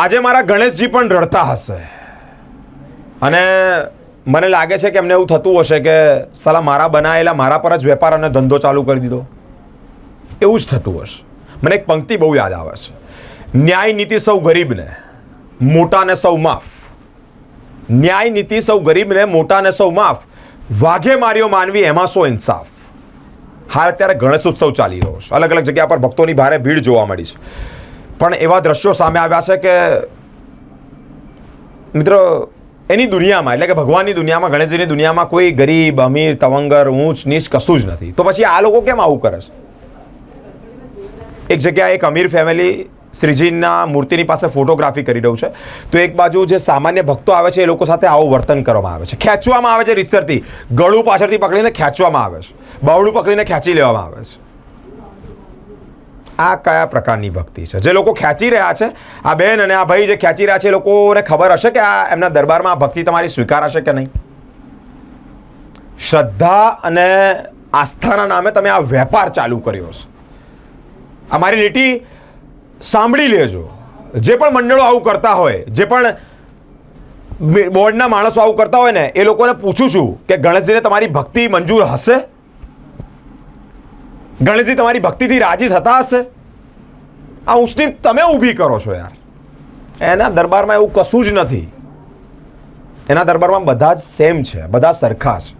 આજે મારા ગણેશજી પણ રડતા હશે અને મને લાગે છે કે એમને એવું થતું હશે કે સાલા મારા બનાવેલા મારા પર જ વેપાર અને ધંધો ચાલુ કરી દીધો. એવું જ થતું હશે. મને એક પંક્તિ બહુ યાદ આવે છે. ન્યાય નીતિ સૌ ગરીબને, મોટાને સૌ માફ. ન્યાય નીતિ સૌ ગરીબને, મોટાને સૌ માફ. વાઘે માર્યો માનવી એમાં સો ઇન્સાફ. હાલ અત્યારે ગણેશ ઉત્સવ ચાલી રહ્યો છે. અલગ અલગ જગ્યા પર ભક્તોની ભારે ભીડ જોવા મળી છે. પણ એવા દ્રશ્યો સામે આવ્યા છે કે મિત્રો એની દુનિયામાં એટલે કે ભગવાનની દુનિયામાં, ગણેશજીની દુનિયામાં કોઈ ગરીબ, અમીર, તવંગર, ઊંચ નીચ કશું જ નથી. તો પછી આ લોકો કેમ આવું કરે છે? એક જગ્યાએ એક અમીર ફેમિલી શ્રીજીના મૂર્તિની પાસે ફોટોગ્રાફી કરી રહ્યું છે, તો એક બાજુ જે સામાન્ય ભક્તો આવે છે એ લોકો સાથે આવું વર્તન કરવામાં આવે છે. ખેંચવામાં આવે છે રીતસરથી, ગળું પાછળથી પકડીને ખેંચવામાં આવે છે, બાવડું પકડીને ખેંચી લેવામાં આવે છે. આ કયા પ્રકારની ભક્તિ છે? જે લોકો ખેંચી રહ્યા છે, આ બેન અને આ ભાઈ જે ખેંચી રહ્યા છે, એ લોકોને ખબર હશે કે આ એમના દરબારમાં આ ભક્તિ તમારી સ્વીકારાશે કે નહીં? શ્રદ્ધા અને આસ્થાના નામે તમે આ વેપાર ચાલુ કર્યો છે. અમારી લીટી સાંભળી લેજો. જે પણ મંડળો આવું કરતા હોય, જે પણ બોર્ડના માણસો આવું કરતા હોય ને, એ લોકોને પૂછું છું કે ગણેશજીને તમારી ભક્તિ મંજૂર હશે? ગણેશજી તમારી ભક્તિથી રાજી થતા હશે? આ ઊંચની તમે ઊભી કરો છો યાર. એના દરબારમાં એવું કશું જ નથી. એના દરબારમાં બધા જ સેમ છે, બધા સરખા છે.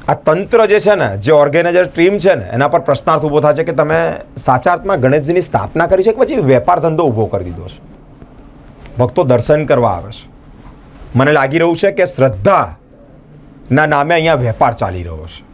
આ તંત્ર જે છે ને, જે ઓર્ગેનાઇઝર ટીમ છે ને, એના પર પ્રશ્નાર્થ ઊભો થાય છે કે તમે સાચા અર્થમાં ગણેશજીની સ્થાપના કરી છે કે પછી વેપાર ધંધો ઊભો કરી દીધો છે? ભક્તો દર્શન કરવા આવે છે. મને લાગી રહ્યું છે કે શ્રદ્ધાના નામે અહીંયા વેપાર ચાલી રહ્યો છે.